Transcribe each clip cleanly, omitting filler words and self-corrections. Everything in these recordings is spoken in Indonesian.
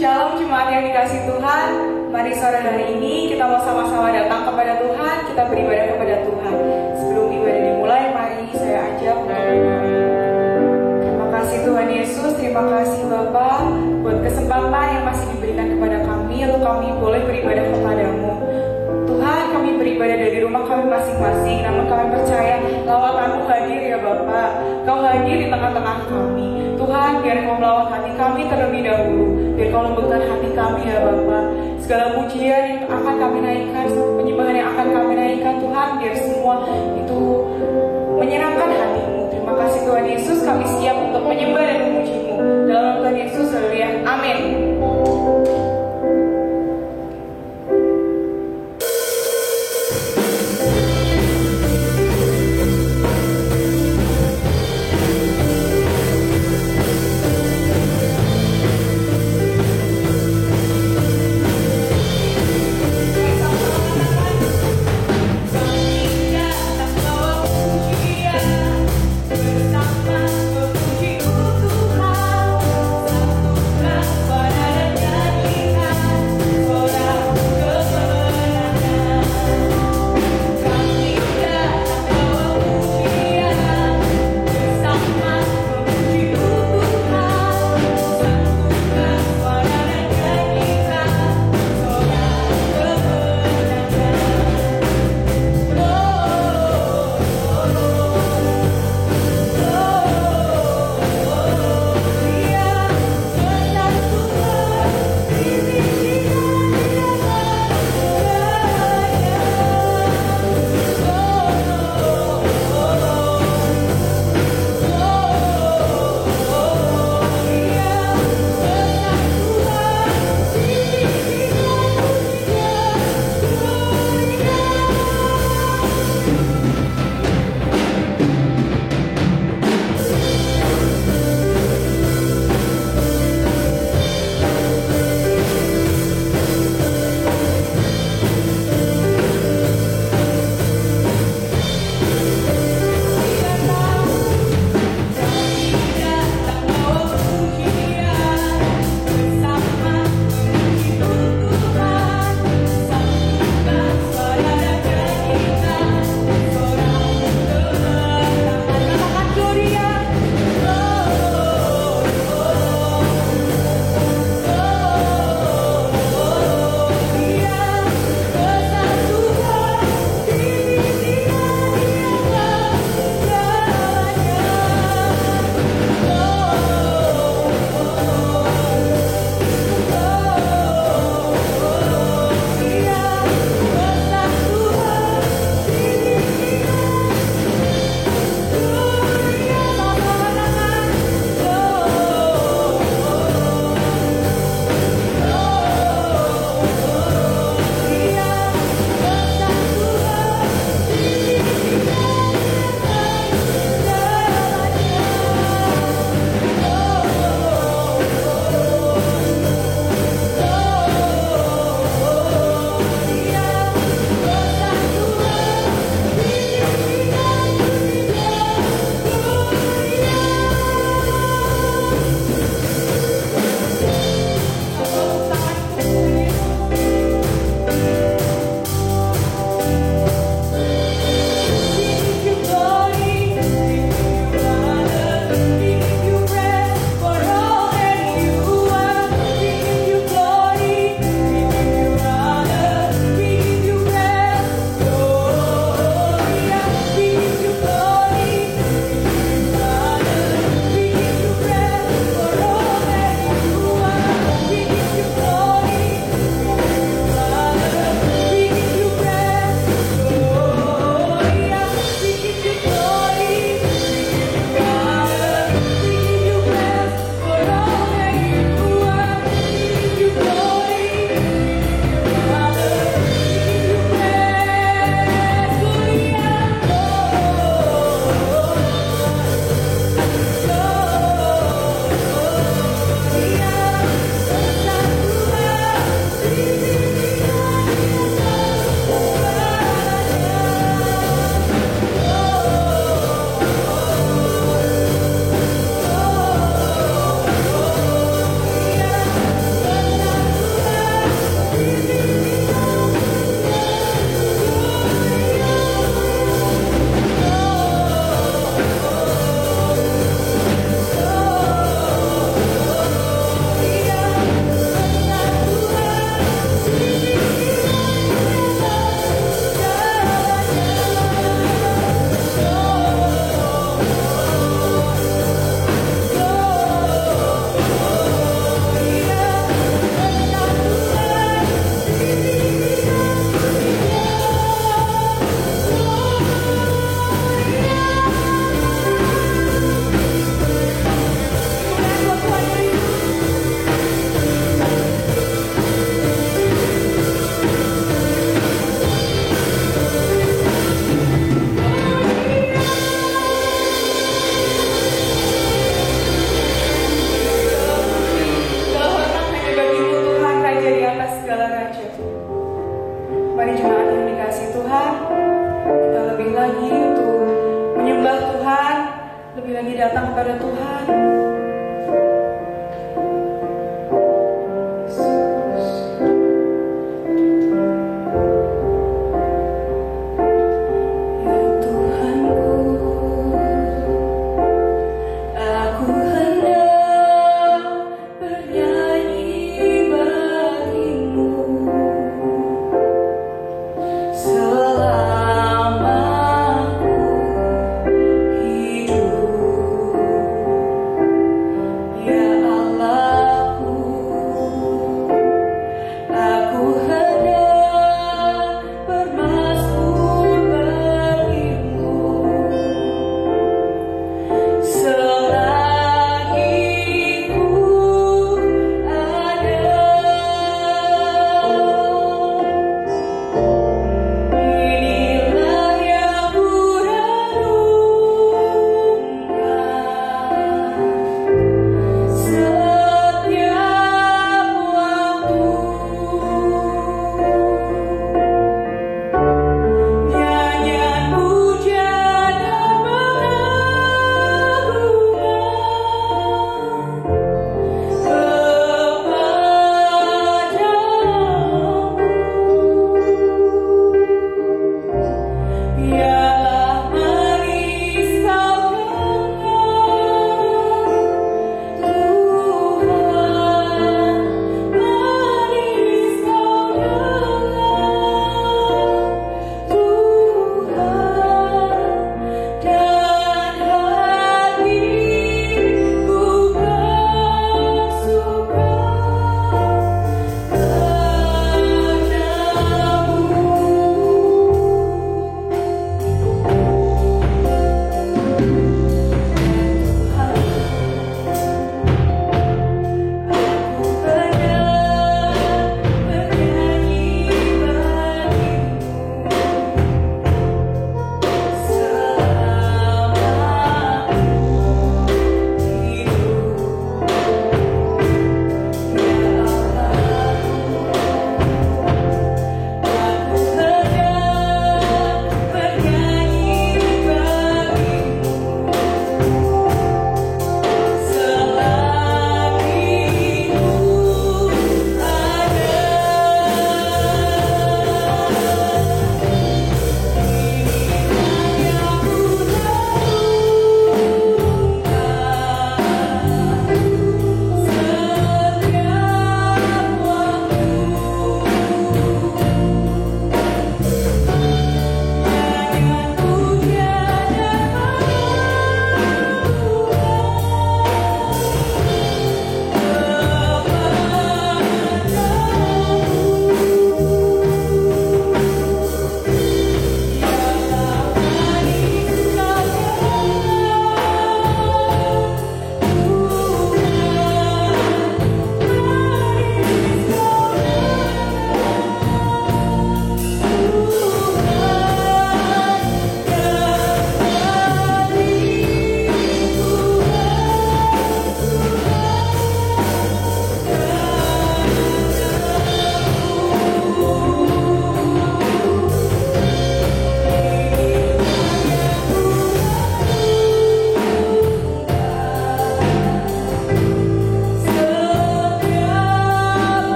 Shalom jemaat yang dikasih Tuhan. Mari sore hari ini kita mau sama-sama datang kepada Tuhan. Kita beribadah kepada Tuhan. Sebelum ibadah dimulai, mari saya ajak untuk berdoa. Terima kasih Tuhan Yesus. Terima kasih Bapa buat kesempatan yang masih diberikan kepada kami untuk kami boleh beribadah kepadamu. Tuhan, kami beribadah dari rumah kami masing-masing, namun kami percaya lawatanmu hadir ya Bapa. Kau hadir di tengah-tengah kami. Tuhan, biar kau melawat hati kami terlebih dahulu. Biar kau lembutkan hati kami ya Bapa. Segala pujian yang akan kami naikkan, penyembahan yang akan kami naikkan Tuhan, biar semua itu menyenangkan hatimu. Terima kasih Tuhan Yesus, kami siap untuk menyembah dan memujimu. Dalam nama Tuhan Yesus, haleluya. Amin. Bersama memuji Tuhan, satukan pada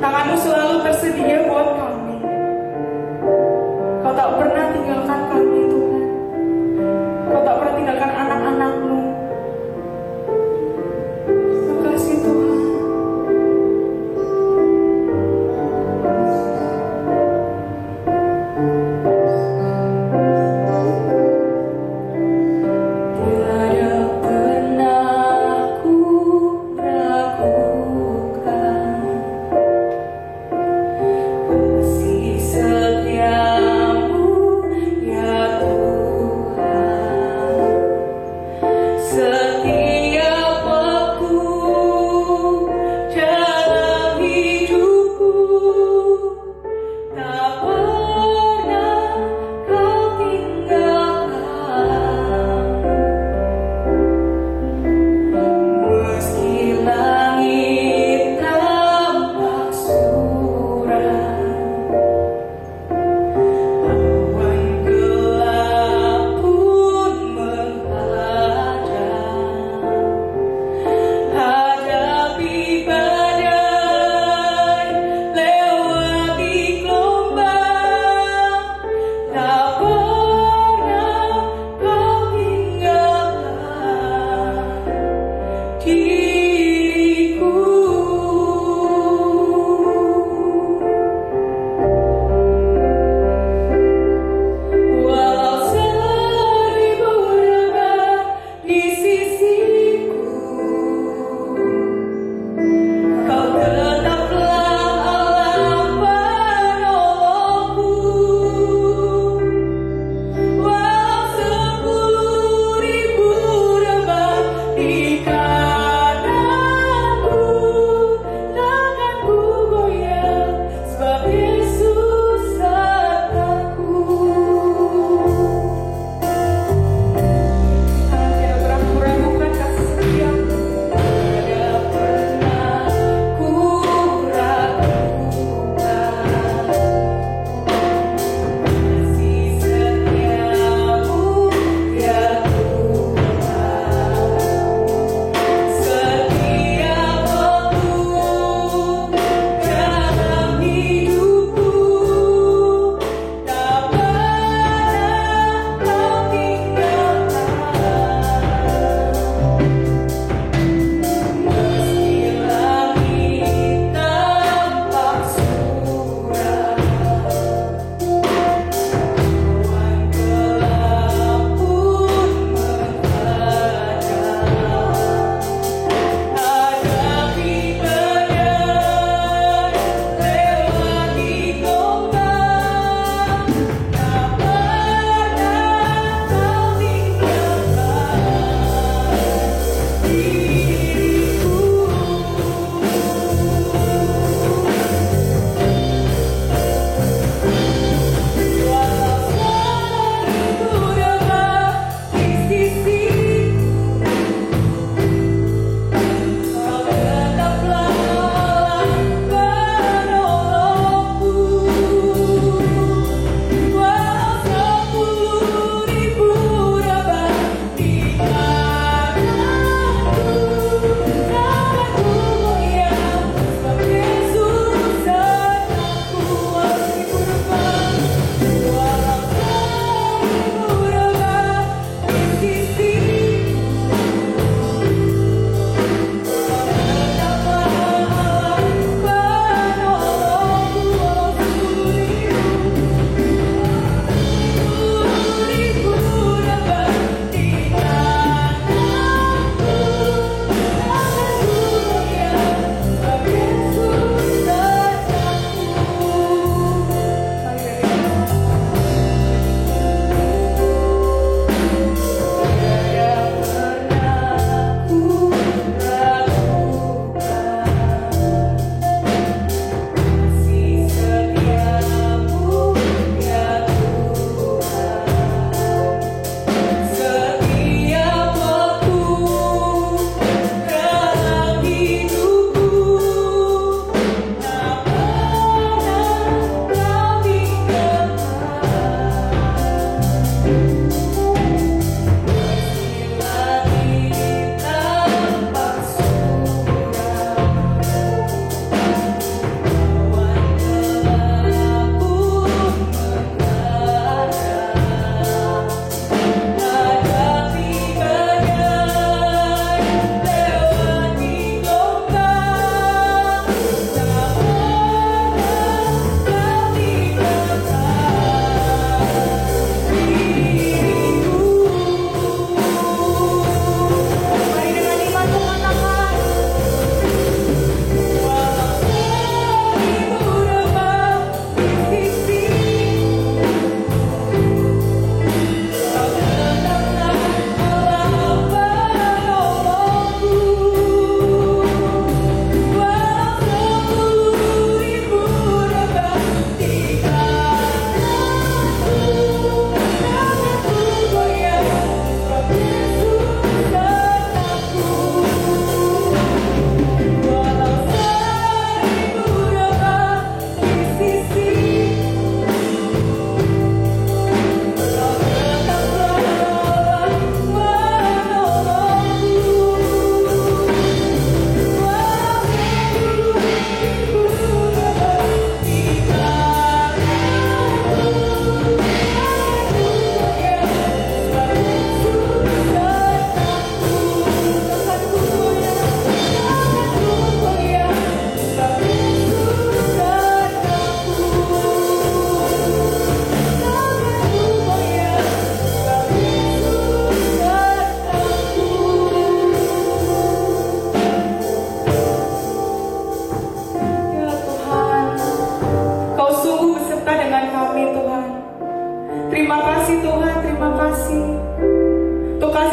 Tangan-Mu selalu tersedia buat kami. Kau tak pernah tinggalkan kami, Tuhan. Kau tak pernah tinggalkan anak-anak-Mu. Terima kasih, Tuhan. Tiada pernah ku ragukan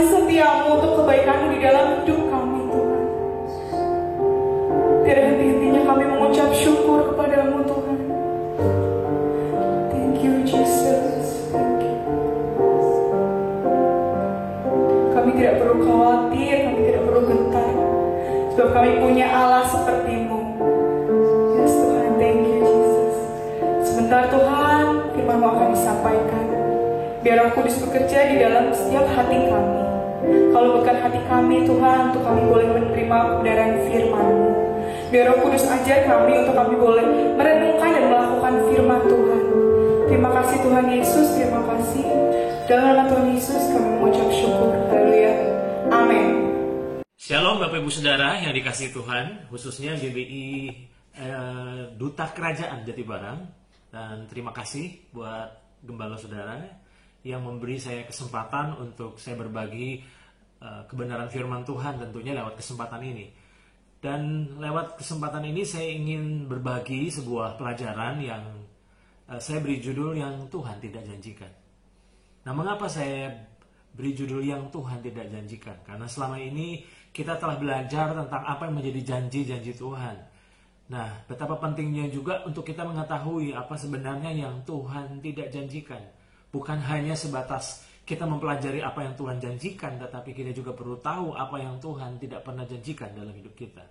kasih setiamu, untuk kebaikanmu di dalam hidup kami Tuhan. Tidak henti-hentinya kami mengucap syukur kepadamu Tuhan. Thank you Jesus. Thank you. Kami tidak perlu khawatir, kami tidak perlu gentar, sebab kami punya Allah seperti-Mu. Yes Tuhan, thank you Jesus. Sebentar Tuhan, firman-Mu akan disampaikan. Biar Roh Kudus bekerja di dalam setiap hati kami. Kalau bukan hati kami Tuhan, untuk kami boleh menerima kebenaran firman-Mu. Biar Roh Kudus ajar kami, untuk kami boleh merenungkan dan melakukan firman Tuhan. Terima kasih Tuhan Yesus, terima kasih. Dalam nama Tuhan Yesus kami mengucap syukur. Haleluya. Amin. Shalom Bapak Ibu Saudara yang dikasihi Tuhan, khususnya GBI Duta Kerajaan Jatibarang. Dan terima kasih buat Gembala Saudara yang memberi saya kesempatan untuk saya berbagi kebenaran firman Tuhan tentunya lewat kesempatan ini. Dan lewat kesempatan ini saya ingin berbagi sebuah pelajaran yang saya beri judul yang Tuhan tidak janjikan. Nah, mengapa saya beri judul yang Tuhan tidak janjikan? Karena selama ini kita telah belajar tentang apa yang menjadi janji-janji Tuhan. Nah, betapa pentingnya juga untuk kita mengetahui apa sebenarnya yang Tuhan tidak janjikan. Bukan hanya sebatas kita mempelajari apa yang Tuhan janjikan, tetapi kita juga perlu tahu apa yang Tuhan tidak pernah janjikan dalam hidup kita.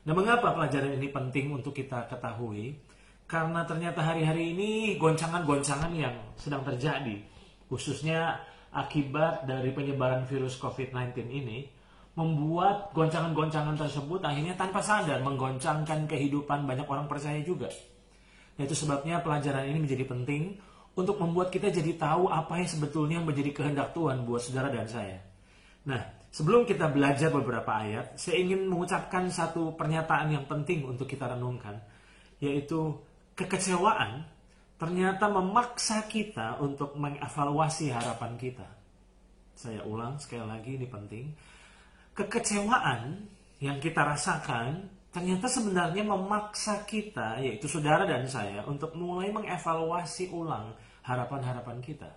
Nah, mengapa pelajaran ini penting untuk kita ketahui? Karena ternyata hari-hari ini goncangan-goncangan yang sedang terjadi, khususnya akibat dari penyebaran virus COVID-19 ini, membuat goncangan-goncangan tersebut akhirnya tanpa sadar menggoncangkan kehidupan banyak orang percaya juga. Nah, itu sebabnya pelajaran ini menjadi penting untuk membuat kita jadi tahu apa yang sebetulnya menjadi kehendak Tuhan buat saudara dan saya. Nah, sebelum kita belajar beberapa ayat, saya ingin mengucapkan satu pernyataan yang penting untuk kita renungkan, yaitu kekecewaan ternyata memaksa kita untuk mengevaluasi harapan kita. Saya ulang sekali lagi, ini penting. Kekecewaan yang kita rasakan ternyata sebenarnya memaksa kita, yaitu saudara dan saya, untuk mulai mengevaluasi ulang harapan-harapan kita.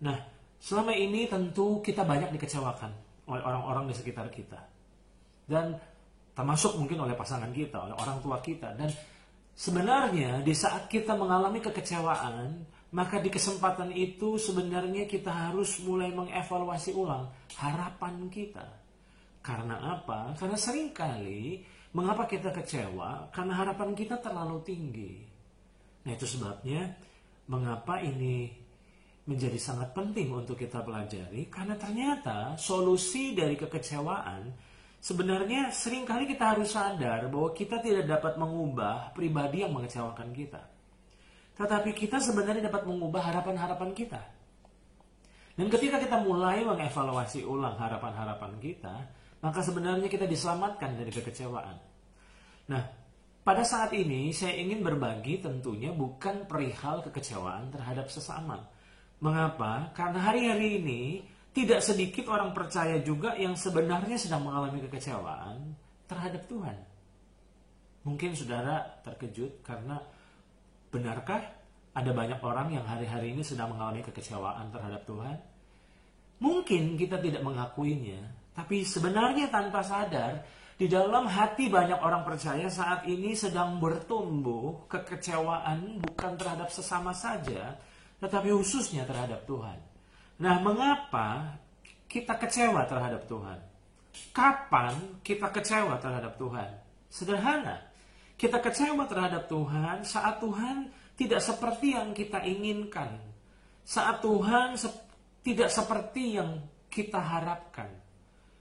Nah, selama ini tentu kita banyak dikecewakan oleh orang-orang di sekitar kita. Dan termasuk mungkin oleh pasangan kita, oleh orang tua kita. Dan sebenarnya di saat kita mengalami kekecewaan, maka di kesempatan itu sebenarnya kita harus mulai mengevaluasi ulang harapan kita. Karena apa? Karena seringkali mengapa kita kecewa? Karena harapan kita terlalu tinggi. Nah, itu sebabnya mengapa ini menjadi sangat penting untuk kita pelajari. Karena ternyata solusi dari kekecewaan sebenarnya seringkali kita harus sadar bahwa kita tidak dapat mengubah pribadi yang mengecewakan kita. Tetapi kita sebenarnya dapat mengubah harapan-harapan kita. Dan ketika kita mulai mengevaluasi ulang harapan-harapan kita, maka sebenarnya kita diselamatkan dari kekecewaan. Nah, pada saat ini saya ingin berbagi tentunya bukan perihal kekecewaan terhadap sesama. Mengapa? Karena hari-hari ini tidak sedikit orang percaya juga yang sebenarnya sedang mengalami kekecewaan terhadap Tuhan. Mungkin saudara terkejut karena benarkah ada banyak orang yang hari-hari ini sedang mengalami kekecewaan terhadap Tuhan? Mungkin kita tidak mengakuinya, tapi sebenarnya tanpa sadar, di dalam hati banyak orang percaya saat ini sedang bertumbuh kekecewaan bukan terhadap sesama saja, tetapi khususnya terhadap Tuhan. Nah, mengapa kita kecewa terhadap Tuhan? Kapan kita kecewa terhadap Tuhan? Sederhana, kita kecewa terhadap Tuhan saat Tuhan tidak seperti yang kita inginkan. Saat Tuhan tidak seperti yang kita harapkan.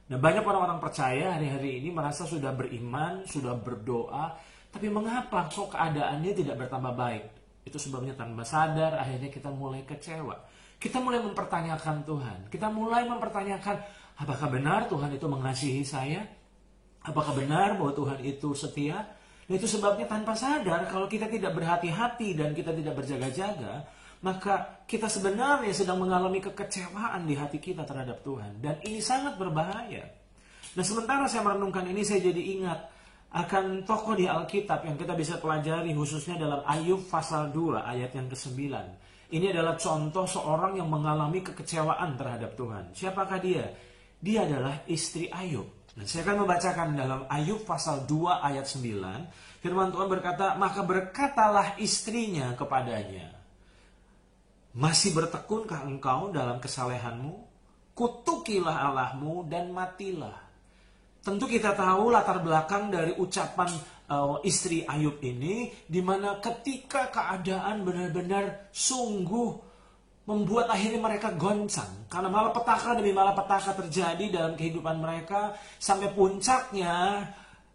Nah, banyak orang-orang percaya hari-hari ini merasa sudah beriman, sudah berdoa, tapi mengapa kok keadaannya tidak bertambah baik? Itu sebabnya tanpa sadar akhirnya kita mulai kecewa. Kita mulai mempertanyakan Tuhan. Kita mulai mempertanyakan, apakah benar Tuhan itu mengasihi saya? Apakah benar bahwa Tuhan itu setia? Nah, itu sebabnya tanpa sadar kalau kita tidak berhati-hati dan kita tidak berjaga-jaga, maka kita sebenarnya sedang mengalami kekecewaan di hati kita terhadap Tuhan. Dan ini sangat berbahaya. Nah, sementara saya merenungkan ini, saya jadi ingat akan tokoh di Alkitab yang kita bisa pelajari khususnya dalam Ayub pasal 2 ayat yang ke-9. Ini adalah contoh seorang yang mengalami kekecewaan terhadap Tuhan. Siapakah dia? Dia adalah istri Ayub. Dan saya akan membacakan dalam Ayub pasal 2 ayat 9. Firman Tuhan berkata, maka berkatalah istrinya kepadanya, masih bertekunkah engkau dalam kesalehanmu? Kutukilah Allahmu dan matilah. Tentu kita tahu latar belakang dari ucapan istri Ayub ini, di mana ketika keadaan benar-benar sungguh membuat akhirnya mereka goncang. Karena malapetaka demi malapetaka terjadi dalam kehidupan mereka. Sampai puncaknya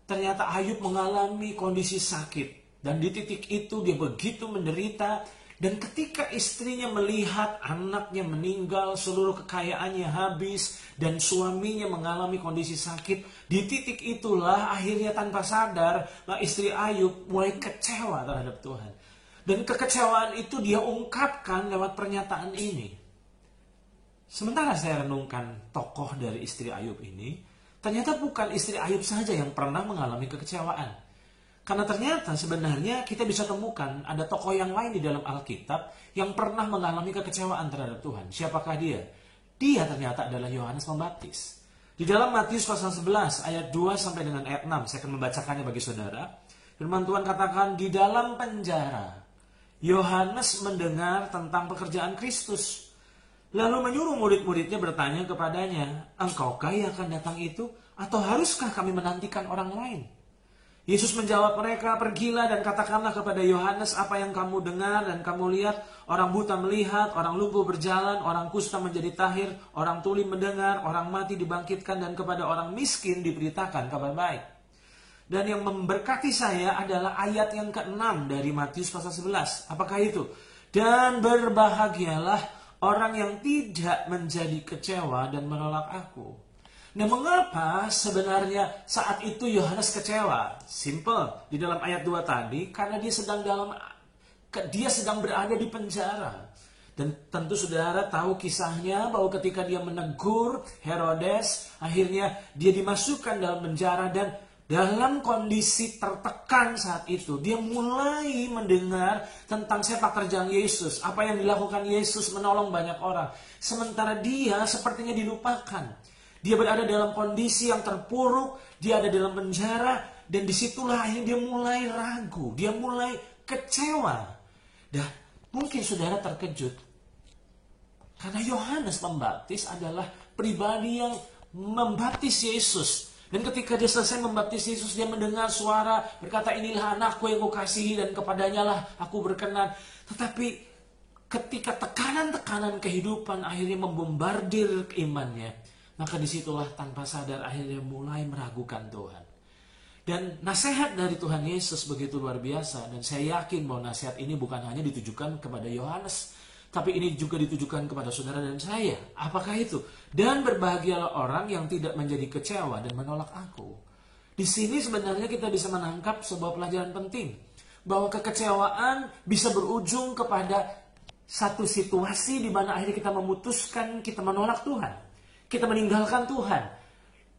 ternyata Ayub mengalami kondisi sakit. Dan di titik itu dia begitu menderita. Dan ketika istrinya melihat anaknya meninggal, seluruh kekayaannya habis, dan suaminya mengalami kondisi sakit, di titik itulah akhirnya tanpa sadar istri Ayub mulai kecewa terhadap Tuhan. Dan kekecewaan itu dia ungkapkan lewat pernyataan ini. Sementara saya renungkan tokoh dari istri Ayub ini, ternyata bukan istri Ayub saja yang pernah mengalami kekecewaan. Karena ternyata sebenarnya kita bisa temukan ada tokoh yang lain di dalam Alkitab yang pernah mengalami kekecewaan terhadap Tuhan. Siapakah dia? Dia ternyata adalah Yohanes Pembaptis. Di dalam Matius pasal 11 ayat 2 sampai dengan ayat 6, saya akan membacakannya bagi saudara. Firman Tuhan katakan, di dalam penjara Yohanes mendengar tentang pekerjaan Kristus. Lalu menyuruh murid-muridnya bertanya kepadanya, engkaukah yang akan datang itu? Atau haruskah kami menantikan orang lain? Yesus menjawab mereka, pergilah dan katakanlah kepada Yohanes apa yang kamu dengar dan kamu lihat. Orang buta melihat, orang lumpuh berjalan, orang kusta menjadi tahir, orang tuli mendengar, orang mati dibangkitkan, dan kepada orang miskin diberitakan kabar baik. Dan yang memberkati saya adalah ayat yang ke-6 dari Matius pasal 11. Apakah itu? Dan berbahagialah orang yang tidak menjadi kecewa dan menolak aku. Nah, mengapa sebenarnya saat itu Yohanes kecewa? Simple, di dalam ayat 2 tadi, karena dia sedang berada di penjara. Dan tentu saudara tahu kisahnya bahwa ketika dia menegur Herodes, akhirnya dia dimasukkan dalam penjara, dan dalam kondisi tertekan saat itu, dia mulai mendengar tentang sepak terjang Yesus, apa yang dilakukan Yesus menolong banyak orang. Sementara dia sepertinya dilupakan. Dia berada dalam kondisi yang terpuruk, dia ada dalam penjara, dan disitulah akhirnya dia mulai ragu, dia mulai kecewa. Dan mungkin saudara terkejut, karena Yohanes Pembaptis adalah pribadi yang membaptis Yesus. Dan ketika dia selesai membaptis Yesus, dia mendengar suara berkata, inilah anakku yang kukasihi dan kepadanya lah aku berkenan. Tetapi ketika tekanan-tekanan kehidupan akhirnya membombardir imannya, maka disitulah tanpa sadar akhirnya mulai meragukan Tuhan. Dan nasihat dari Tuhan Yesus begitu luar biasa. Dan saya yakin bahwa nasihat ini bukan hanya ditujukan kepada Yohanes, tapi ini juga ditujukan kepada saudara dan saya. Apakah itu? Dan berbahagialah orang yang tidak menjadi kecewa dan menolak aku. Di sini sebenarnya kita bisa menangkap sebuah pelajaran penting. Bahwa kekecewaan bisa berujung kepada satu situasi di mana akhirnya kita memutuskan kita menolak Tuhan. Kita meninggalkan Tuhan.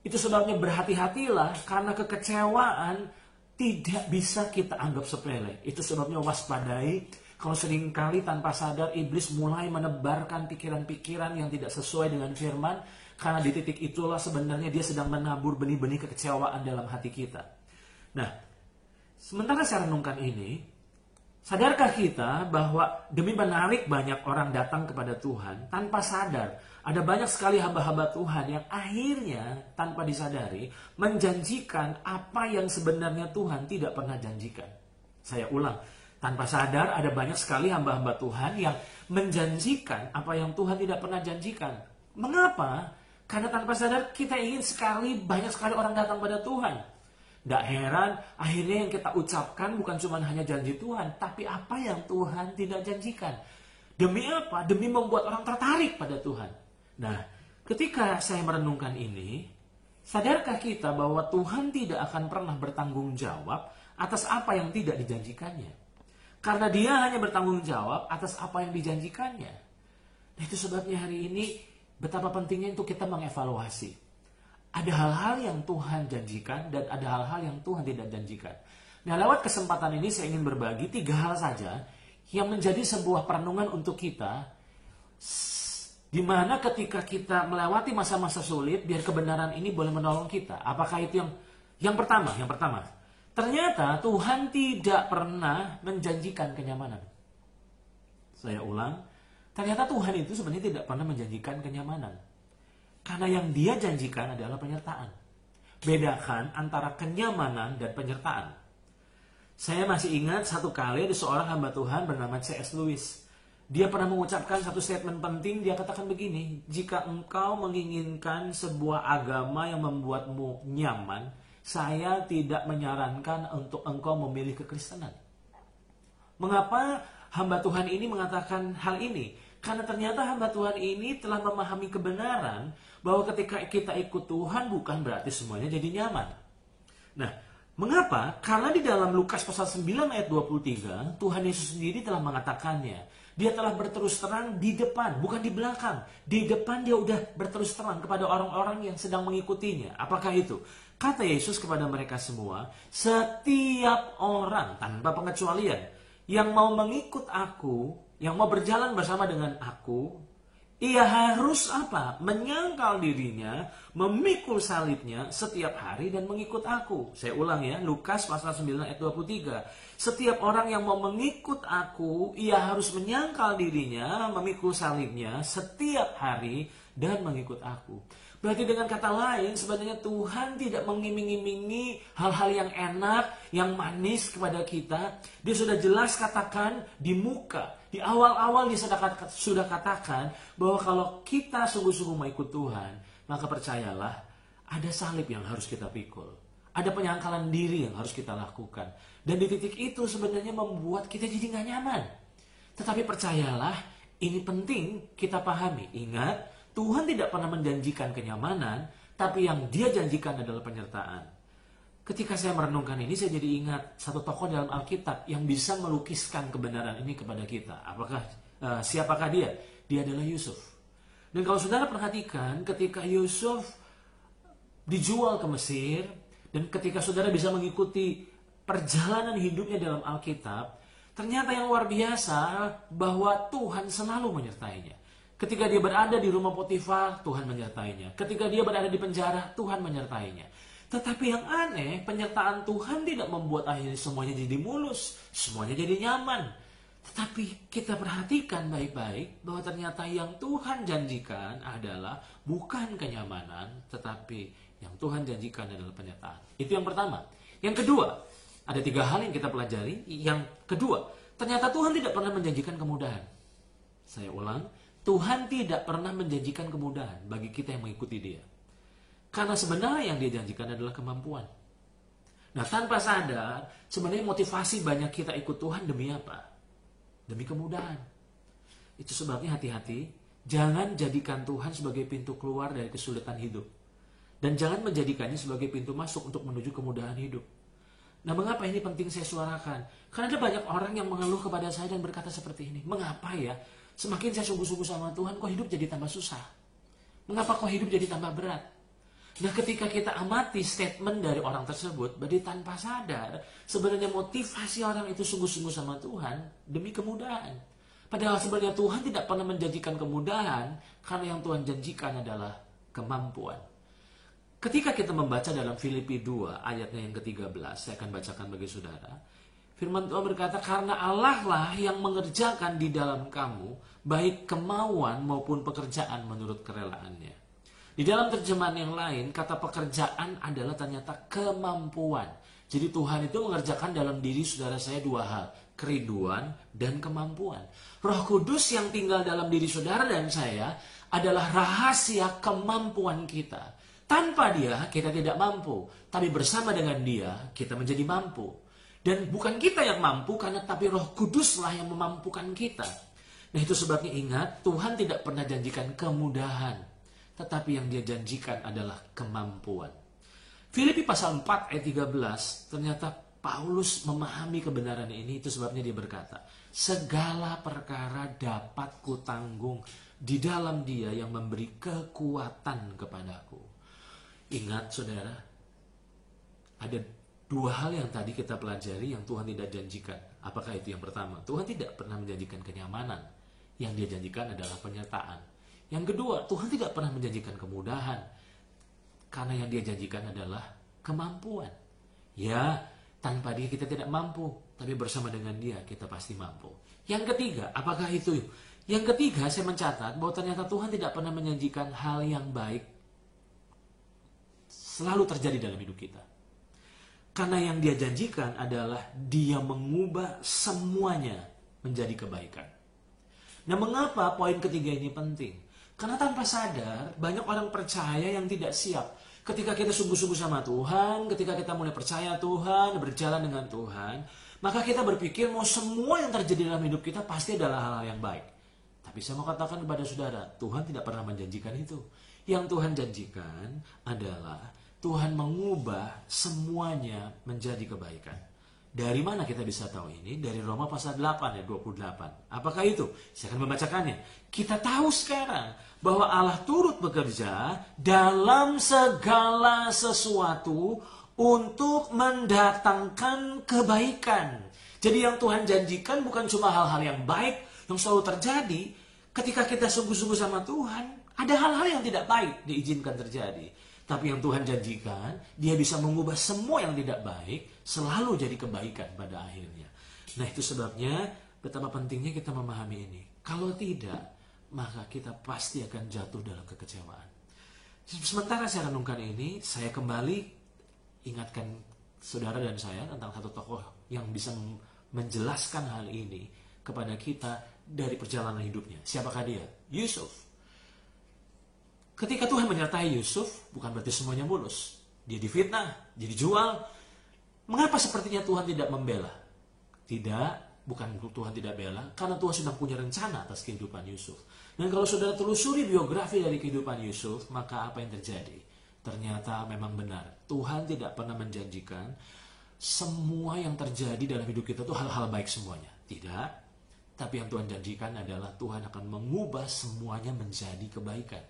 Itu sebabnya berhati-hatilah, karena kekecewaan tidak bisa kita anggap sepele. Itu sebabnya waspadai, kalau seringkali tanpa sadar iblis mulai menebarkan pikiran-pikiran yang tidak sesuai dengan firman, karena di titik itulah sebenarnya dia sedang menabur benih-benih kekecewaan dalam hati kita. Nah, sementara saya renungkan ini, sadarkah kita bahwa demi menarik banyak orang datang kepada Tuhan, tanpa sadar, ada banyak sekali hamba-hamba Tuhan yang akhirnya tanpa disadari menjanjikan apa yang sebenarnya Tuhan tidak pernah janjikan. Saya ulang, tanpa sadar ada banyak sekali hamba-hamba Tuhan yang menjanjikan apa yang Tuhan tidak pernah janjikan. Mengapa? Karena tanpa sadar kita ingin banyak sekali orang datang pada Tuhan. Tidak heran akhirnya yang kita ucapkan bukan cuma hanya janji Tuhan, tapi apa yang Tuhan tidak janjikan. Demi apa? Demi membuat orang tertarik pada Tuhan. Nah, ketika saya merenungkan ini, sadarkah kita bahwa Tuhan tidak akan pernah bertanggung jawab atas apa yang tidak dijanjikannya? Karena dia hanya bertanggung jawab atas apa yang dijanjikannya. Nah, itu sebabnya hari ini betapa pentingnya untuk kita mengevaluasi. Ada hal-hal yang Tuhan janjikan dan ada hal-hal yang Tuhan tidak janjikan. Nah, lewat kesempatan ini saya ingin berbagi 3 hal saja yang menjadi sebuah perenungan untuk kita, di mana ketika kita melewati masa-masa sulit, biar kebenaran ini boleh menolong kita. Apakah itu yang pertama? Yang pertama, ternyata Tuhan tidak pernah menjanjikan kenyamanan. Saya ulang, ternyata Tuhan itu sebenarnya tidak pernah menjanjikan kenyamanan. Karena yang Dia janjikan adalah penyertaan. Bedakan antara kenyamanan dan penyertaan. Saya masih ingat satu kali ada seorang hamba Tuhan bernama C.S. Lewis. Dia pernah mengucapkan satu statement penting. Dia katakan begini, jika engkau menginginkan sebuah agama yang membuatmu nyaman, saya tidak menyarankan untuk engkau memilih kekristenan. Mengapa hamba Tuhan ini mengatakan hal ini? Karena ternyata hamba Tuhan ini telah memahami kebenaran bahwa ketika kita ikut Tuhan bukan berarti semuanya jadi nyaman. Nah, mengapa? Karena di dalam Lukas pasal 9 ayat 23, Tuhan Yesus sendiri telah mengatakannya. Dia telah berterus terang di depan, bukan di belakang. Di depan dia udah berterus terang kepada orang-orang yang sedang mengikutinya. Apakah itu? Kata Yesus kepada mereka semua, setiap orang tanpa pengecualian yang mau mengikut aku, yang mau berjalan bersama dengan aku, ia harus apa? Menyangkal dirinya, memikul salibnya setiap hari dan mengikut aku. Saya ulang ya, Lukas pasal 9 ayat 23. Setiap orang yang mau mengikut aku, ia harus menyangkal dirinya, memikul salibnya setiap hari dan mengikut aku. Berarti dengan kata lain, sebenarnya Tuhan tidak mengiming-imingi hal-hal yang enak, yang manis kepada kita. Dia sudah jelas katakan di muka. Di awal-awal dia sudah katakan bahwa kalau kita sungguh-sungguh mau ikut Tuhan, maka percayalah ada salib yang harus kita pikul. Ada penyangkalan diri yang harus kita lakukan. Dan di titik itu sebenarnya membuat kita jadi gak nyaman. Tetapi percayalah, ini penting kita pahami. Ingat, Tuhan tidak pernah menjanjikan kenyamanan, tapi yang Dia janjikan adalah penyertaan. Ketika saya merenungkan ini, saya jadi ingat satu tokoh dalam Alkitab yang bisa melukiskan kebenaran ini kepada kita. Siapakah dia? Dia adalah Yusuf. Dan kalau saudara perhatikan, ketika Yusuf dijual ke Mesir, dan ketika saudara bisa mengikuti perjalanan hidupnya dalam Alkitab, ternyata yang luar biasa bahwa Tuhan selalu menyertainya. Ketika dia berada di rumah Potifar, Tuhan menyertainya. Ketika dia berada di penjara, Tuhan menyertainya. Tetapi yang aneh, penyertaan Tuhan tidak membuat akhirnya semuanya jadi mulus, semuanya jadi nyaman. Tetapi kita perhatikan baik-baik bahwa ternyata yang Tuhan janjikan adalah bukan kenyamanan, tetapi yang Tuhan janjikan adalah penyertaan. Itu yang pertama. Yang kedua, ada 3 hal yang kita pelajari. Yang kedua, ternyata Tuhan tidak pernah menjanjikan kemudahan. Saya ulang, Tuhan tidak pernah menjanjikan kemudahan bagi kita yang mengikuti Dia. Karena sebenarnya yang Dia janjikan adalah kemampuan. Nah, tanpa sadar, sebenarnya motivasi banyak kita ikut Tuhan demi apa? Demi kemudahan. Itu sebabnya hati-hati, jangan jadikan Tuhan sebagai pintu keluar dari kesulitan hidup. Dan jangan menjadikannya sebagai pintu masuk untuk menuju kemudahan hidup. Nah, mengapa ini penting saya suarakan? Karena ada banyak orang yang mengeluh kepada saya dan berkata seperti ini. Mengapa ya? Semakin saya sungguh-sungguh sama Tuhan, kok hidup jadi tambah susah? Mengapa kok hidup jadi tambah berat? Nah, ketika kita amati statement dari orang tersebut, berarti tanpa sadar, sebenarnya motivasi orang itu sungguh-sungguh sama Tuhan demi kemudahan. Padahal sebenarnya Tuhan tidak pernah menjanjikan kemudahan, karena yang Tuhan janjikan adalah kemampuan. Ketika kita membaca dalam Filipi 2 ayatnya yang ke-13, saya akan bacakan bagi saudara. Firman Tuhan berkata, karena Allah lah yang mengerjakan di dalam kamu, baik kemauan maupun pekerjaan menurut kerelaannya. Di dalam terjemahan yang lain, kata pekerjaan adalah ternyata kemampuan. Jadi Tuhan itu mengerjakan dalam diri saudara saya 2 hal, kerinduan dan kemampuan. Roh Kudus yang tinggal dalam diri saudara dan saya adalah rahasia kemampuan kita. Tanpa Dia, kita tidak mampu. Tapi bersama dengan Dia, kita menjadi mampu. Dan bukan kita yang mampu, karena tapi Roh Kuduslah yang memampukan kita. Nah, itu sebabnya ingat, Tuhan tidak pernah janjikan kemudahan. Tetapi yang Dia janjikan adalah kemampuan. Filipi pasal 4 ayat 13, ternyata Paulus memahami kebenaran ini. Itu sebabnya dia berkata, segala perkara dapat kutanggung di dalam Dia yang memberi kekuatan kepadaku. Ingat saudara, ada 2 Dua hal yang tadi kita pelajari yang Tuhan tidak janjikan. Apakah itu? Yang pertama, Tuhan tidak pernah menjanjikan kenyamanan. Yang dia janjikan adalah penyertaan. Yang kedua, Tuhan tidak pernah menjanjikan kemudahan. Karena yang dia janjikan adalah kemampuan. Ya, tanpa dia kita tidak mampu. Tapi bersama dengan dia kita pasti mampu. Yang ketiga, apakah itu? Yang ketiga, saya mencatat bahwa ternyata Tuhan tidak pernah menjanjikan hal yang baik selalu terjadi dalam hidup kita. Karena yang dia janjikan adalah dia mengubah semuanya menjadi kebaikan. Nah, mengapa poin ketiga ini penting? Karena tanpa sadar, banyak orang percaya yang tidak siap. Ketika kita sungguh-sungguh sama Tuhan, ketika kita mulai percaya Tuhan, berjalan dengan Tuhan, maka kita berpikir mau semua yang terjadi dalam hidup kita pasti adalah hal-hal yang baik. Tapi saya mau katakan kepada saudara, Tuhan tidak pernah menjanjikan itu. Yang Tuhan janjikan adalah Tuhan mengubah semuanya menjadi kebaikan. Dari mana kita bisa tahu ini? Dari Roma pasal 8 ayat 28. Apakah itu? Saya akan membacakannya. Kita tahu sekarang bahwa Allah turut bekerja dalam segala sesuatu untuk mendatangkan kebaikan. Jadi yang Tuhan janjikan bukan cuma hal-hal yang baik yang selalu terjadi. Ketika kita sungguh-sungguh sama Tuhan, ada hal-hal yang tidak baik diizinkan terjadi. Tapi yang Tuhan janjikan, dia bisa mengubah semua yang tidak baik selalu jadi kebaikan pada akhirnya. Nah, itu sebabnya betapa pentingnya kita memahami ini. Kalau tidak, maka kita pasti akan jatuh dalam kekecewaan. Sementara saya renungkan ini, saya kembali ingatkan saudara dan saya tentang satu tokoh yang bisa menjelaskan hal ini kepada kita dari perjalanan hidupnya. Siapakah dia? Yusuf. Ketika Tuhan menyertai Yusuf, bukan berarti semuanya mulus. Dia difitnah, dia dijual. Mengapa sepertinya Tuhan tidak membela? Tidak, bukan Tuhan tidak bela, karena Tuhan sedang punya rencana atas kehidupan Yusuf. Dan kalau saudara telusuri biografi dari kehidupan Yusuf, maka apa yang terjadi? Ternyata memang benar. Tuhan tidak pernah menjanjikan semua yang terjadi dalam hidup kita itu hal-hal baik semuanya. Tidak. Tapi yang Tuhan janjikan adalah Tuhan akan mengubah semuanya menjadi kebaikan.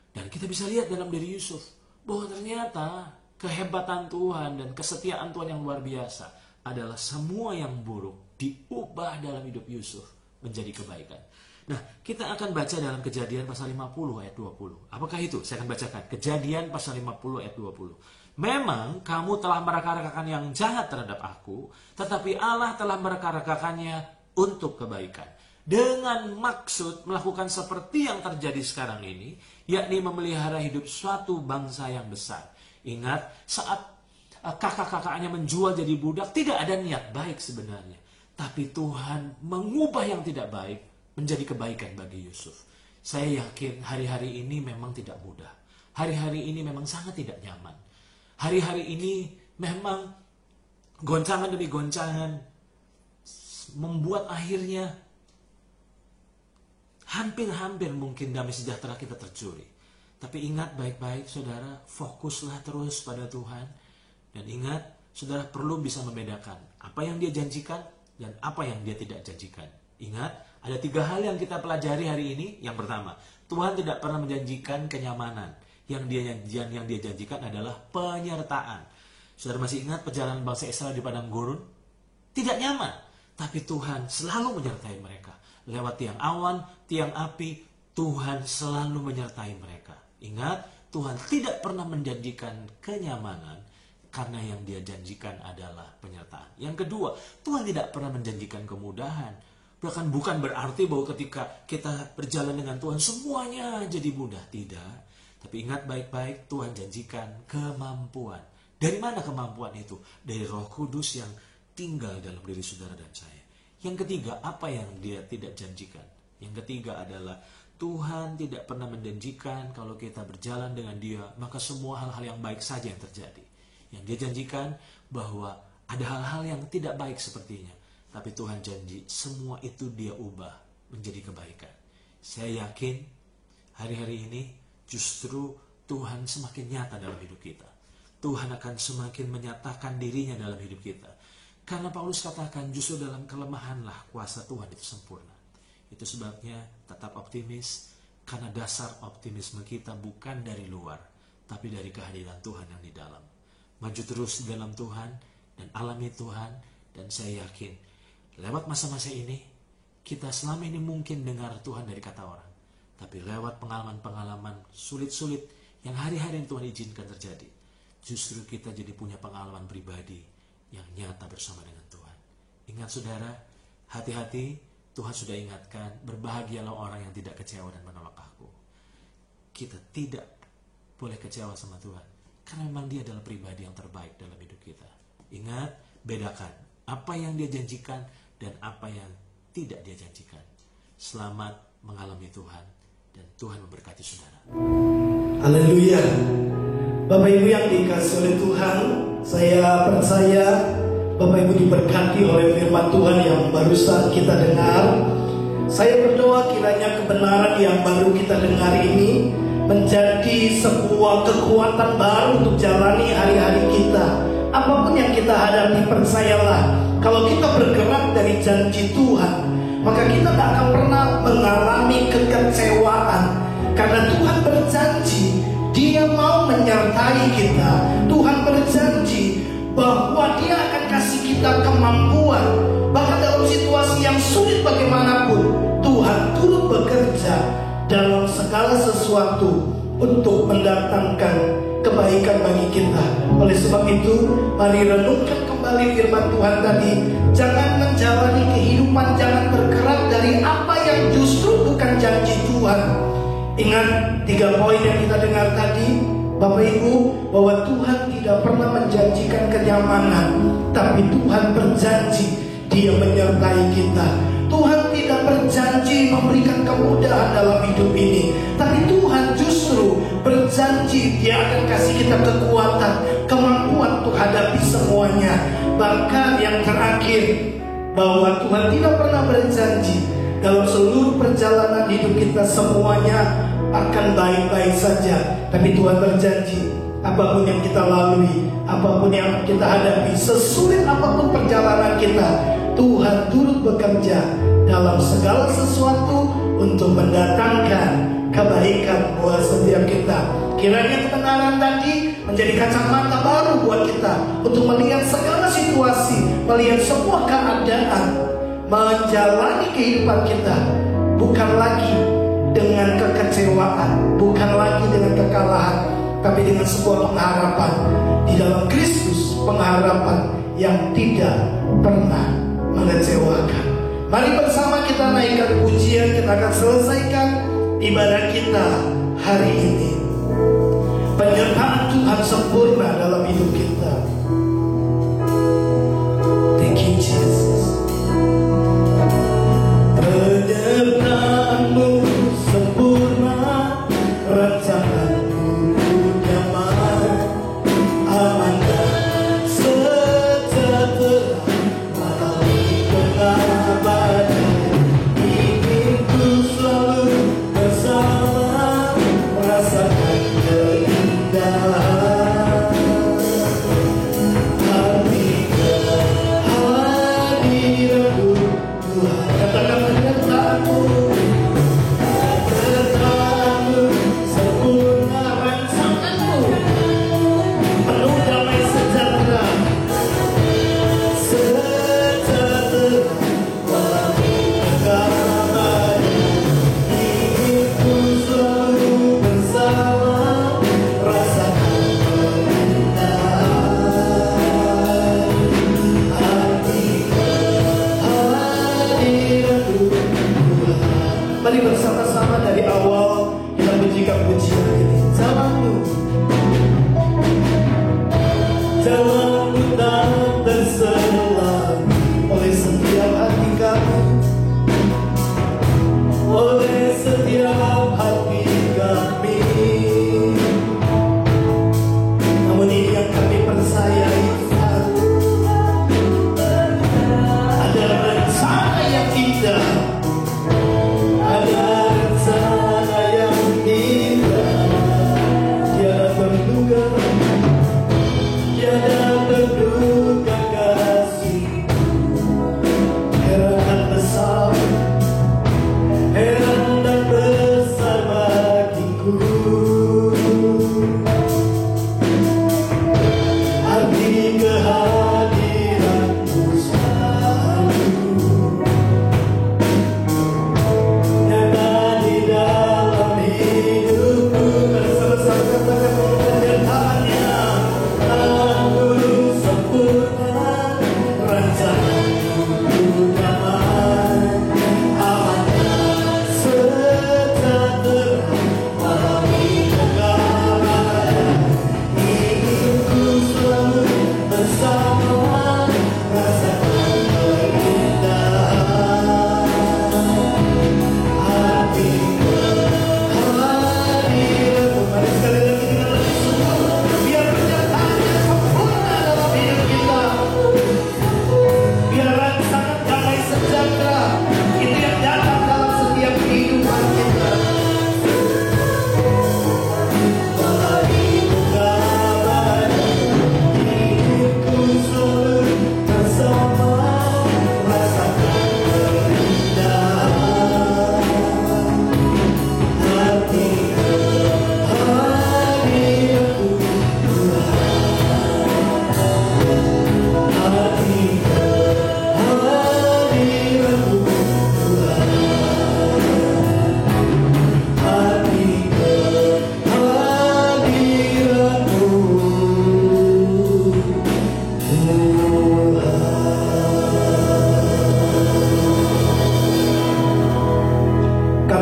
Dan kita bisa lihat dalam diri Yusuf bahwa ternyata kehebatan Tuhan dan kesetiaan Tuhan yang luar biasa adalah semua yang buruk diubah dalam hidup Yusuf menjadi kebaikan. Nah, kita akan baca dalam Kejadian pasal 50 ayat 20. Apakah itu? Saya akan bacakan. Kejadian pasal 50 ayat 20. Memang kamu telah mereka-rekakan yang jahat terhadap aku, tetapi Allah telah mereka-rekakannya untuk kebaikan. Dengan maksud melakukan seperti yang terjadi sekarang ini, yakni memelihara hidup suatu bangsa yang besar. Ingat, saat kakak-kakaknya menjual jadi budak, tidak ada niat baik sebenarnya. Tapi Tuhan mengubah yang tidak baik menjadi kebaikan bagi Yusuf. Saya yakin hari-hari ini memang tidak mudah. Hari-hari ini memang sangat tidak nyaman. Hari-hari ini memang goncangan demi goncangan membuat akhirnya hampir-hampir mungkin damai sejahtera kita tercuri. Tapi ingat baik-baik saudara, fokuslah terus pada Tuhan. Dan ingat, saudara perlu bisa membedakan apa yang dia janjikan dan apa yang dia tidak janjikan. Ingat, ada 3 hal yang kita pelajari hari ini. Yang pertama, Tuhan tidak pernah menjanjikan kenyamanan. Yang dia janjikan adalah penyertaan. Saudara masih ingat perjalanan bangsa Israel di padang gurun? Tidak nyaman, tapi Tuhan selalu menyertai mereka. Lewat tiang awan, tiang api, Tuhan selalu menyertai mereka. Ingat, Tuhan tidak pernah menjanjikan kenyamanan karena yang dia janjikan adalah penyertaan. Yang kedua, Tuhan tidak pernah menjanjikan kemudahan. Bahkan bukan berarti bahwa ketika kita berjalan dengan Tuhan semuanya jadi mudah. Tidak. Tapi ingat baik-baik, Tuhan janjikan kemampuan. Dari mana kemampuan itu? Dari Roh Kudus yang tinggal dalam diri saudara dan saya. Yang ketiga, apa yang dia tidak janjikan? Yang ketiga adalah Tuhan tidak pernah menjanjikan kalau kita berjalan dengan dia, maka semua hal-hal yang baik saja yang terjadi. Yang dia janjikan bahwa ada hal-hal yang tidak baik sepertinya. Tapi Tuhan janji semua itu dia ubah menjadi kebaikan. Saya yakin hari-hari ini justru Tuhan semakin nyata dalam hidup kita. Tuhan akan semakin menyatakan dirinya dalam hidup kita. Karena Paulus katakan justru dalam kelemahanlah kuasa Tuhan itu sempurna. Itu sebabnya tetap optimis, karena dasar optimisme kita bukan dari luar, tapi dari kehadiran Tuhan yang di dalam. maju terus di dalam Tuhan dan alami Tuhan. Dan saya yakin lewat masa-masa ini kita selama ini mungkin dengar Tuhan dari kata orang, tapi lewat pengalaman-pengalaman sulit-sulit yang hari-hari Tuhan izinkan terjadi, justru kita jadi punya pengalaman pribadi yang nyata bersama dengan Tuhan. Ingat saudara, hati-hati, Tuhan sudah ingatkan, berbahagialah orang yang tidak kecewa dan menolak aku. Kita tidak boleh kecewa sama Tuhan, karena memang dia adalah pribadi yang terbaik dalam hidup kita. Ingat, bedakan apa yang dia janjikan dan apa yang tidak dia janjikan. Selamat mengalami Tuhan, dan Tuhan memberkati saudara. Haleluya. Bapak Ibu yang dikasihi oleh Tuhan, saya percaya Bapak Ibu diberkati oleh firman Tuhan yang barusan kita dengar. Saya berdoa kiranya kebenaran yang baru kita dengar ini menjadi sebuah kekuatan baru untuk jalani hari-hari kita. Apapun yang kita hadapi, percayalah, kalau kita bergerak dari janji Tuhan, maka kita tak akan pernah mengalami kekecewaan. Karena Tuhan berjanji, Dia mau menyertai kita. Tuhan berjanji bahwa Dia akan kasih kita kemampuan. Bahkan dalam situasi yang sulit bagaimanapun, Tuhan turut bekerja dalam segala sesuatu untuk mendatangkan kebaikan bagi kita. Oleh sebab itu, mari renungkan kembali firman Tuhan tadi. Jangan menjalani kehidupan, jangan bergerak dari apa yang justru bukan janji Tuhan. Ingat 3 poin yang kita dengar tadi, Bapak Ibu, bahwa Tuhan tidak pernah menjanjikan kenyamanan, tapi Tuhan berjanji Dia menyertai kita. Tuhan tidak berjanji memberikan kemudahan dalam hidup ini, tapi Tuhan justru berjanji Dia akan kasih kita kekuatan, kemampuan untuk hadapi semuanya. Bahkan yang terakhir, bahwa Tuhan tidak pernah berjanji dalam seluruh perjalanan hidup kita semuanya akan baik-baik saja. Tapi Tuhan berjanji, apapun yang kita lalui, apapun yang kita hadapi, sesulit apapun perjalanan kita, Tuhan turut bekerja dalam segala sesuatu untuk mendatangkan kebaikan buat setiap kita. Kiranya kebenaran tadi menjadi kacamata baru buat kita untuk melihat segala situasi, melihat semua keadaan, menjalani kehidupan kita bukan lagi dengan kekecewaan, bukan lagi dengan kekalahan, tapi dengan sebuah pengharapan di dalam Kristus, pengharapan yang tidak pernah mengecewakan. Mari bersama kita naikkan pujian, kita akan selesaikan ibadah kita hari ini. Penyertaan Tuhan sempurna dalam hidup kita. Thank you Jesus. Penyertaanmu sempurna, rencanamu nyaman, aman dan sejahtera, melalui pengabadian. Ingin ku selalu bersama, merasakan keindahan.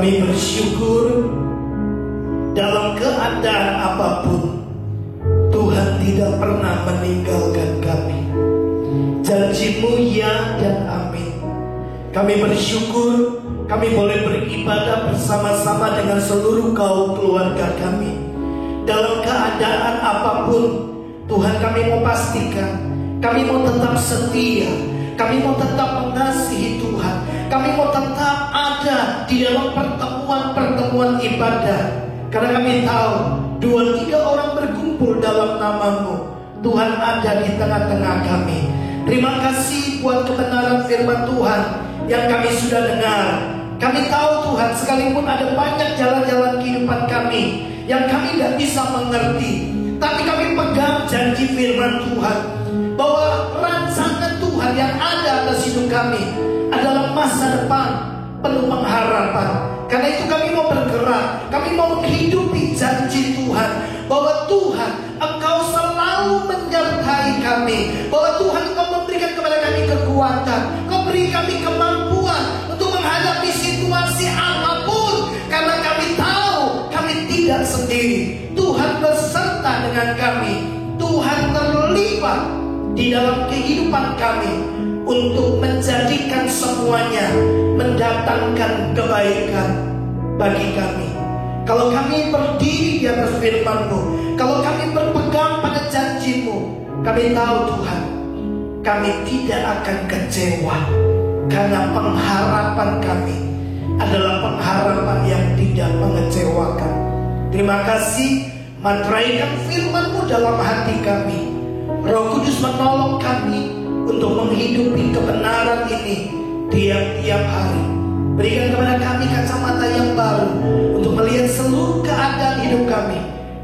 Kami bersyukur dalam keadaan apapun Tuhan tidak pernah meninggalkan kami. Janji-Mu ya dan amin. Kami bersyukur kami boleh beribadah bersama-sama dengan seluruh kaum keluarga kami. Dalam keadaan apapun Tuhan, kami mau pastikan kami mau tetap setia, kami mau tetap mengasihi Tuhan, kami mau tetap ada di dalam pertemuan-pertemuan ibadah. Karena kami tahu 2-3 orang berkumpul dalam nama-Mu, Tuhan ada di tengah-tengah kami. Terima kasih buat kebenaran firman Tuhan yang kami sudah dengar. Kami tahu Tuhan, sekalipun ada banyak jalan-jalan kehidupan kami yang kami tidak bisa mengerti, tapi kami pegang janji firman Tuhan bahwa rancangan Tuhan yang ada atas hidup kami adalah masa depan penuh pengharapan. Karena itu kami mau bergerak, kami mau menghidupi janji Tuhan bahwa Tuhan, Engkau selalu menyertai kami, bahwa Tuhan Engkau memberikan kepada kami kekuatan, Engkau beri kami kemampuan untuk menghadapi situasi apapun. Karena kami tahu kami tidak sendiri, Tuhan beserta dengan kami. Tuhan terlibat di dalam kehidupan kami untuk menjadikan semuanya mendatangkan kebaikan bagi kami. Kalau kami berdiri di atas firman-Mu, kalau kami berpegang pada janji-Mu, kami tahu Tuhan, kami tidak akan kecewa. Karena pengharapan kami adalah pengharapan yang tidak mengecewakan. Terima kasih, mantraikan firman-Mu dalam hati kami. Roh Kudus menolong kami untuk menghidupi kebenaran ini tiap-tiap hari. Berikan kepada kami kacamata yang baru untuk melihat seluruh keadaan hidup kami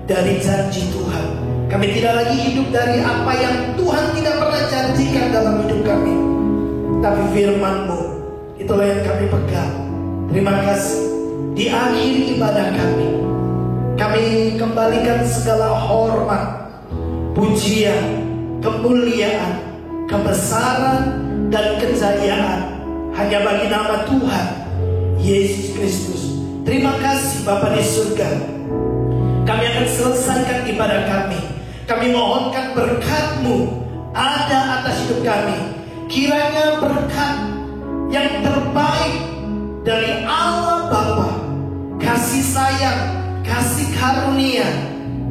dari janji Tuhan. Kami tidak lagi hidup dari apa yang Tuhan tidak pernah janjikan dalam hidup kami, tapi firman-Mu itulah yang kami pegang. Terima kasih. Di akhir ibadah kami kembalikan segala hormat, pujian, kemuliaan, kebesaran, dan kejayaan hanya bagi nama Tuhan Yesus Kristus. Terima kasih Bapa di surga. Kami akan selesaikan ibadah kami. Kami mohonkan berkat-Mu ada atas hidup kami. Kiranya berkat yang terbaik dari Allah Bapa, kasih sayang, kasih karunia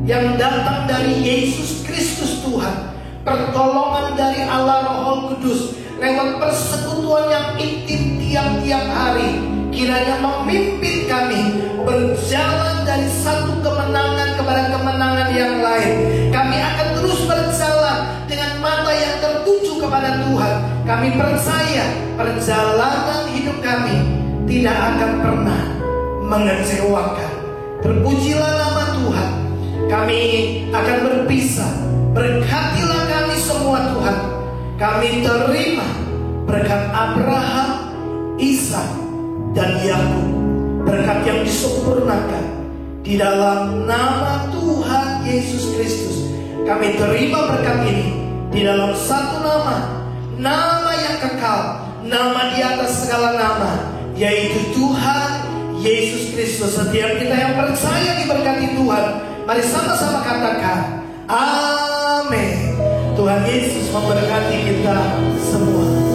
yang datang dari Yesus Kristus Tuhan, pertolongan dari Allah Roh Kudus lewat persekutuan yang intim tiap-tiap hari, kiranya memimpin kami berjalan dari satu kemenangan kepada kemenangan yang lain. Kami akan terus berjalan dengan mata yang tertuju kepada Tuhan. Kami percaya perjalanan hidup kami tidak akan pernah mengecewakan. Terpujilah nama Tuhan. Kami akan berpisah. Berkatilah kami semua Tuhan. Kami terima berkat Abraham, Ishak, dan Yakub, berkat yang disempurnakan di dalam nama Tuhan Yesus Kristus. Kami terima berkat ini di dalam satu nama, nama yang kekal, nama di atas segala nama, yaitu Tuhan Yesus Kristus. Setiap kita yang percaya diberkati Tuhan, mari sama-sama katakan amin. Tuhan Yesus memberkati kita semua.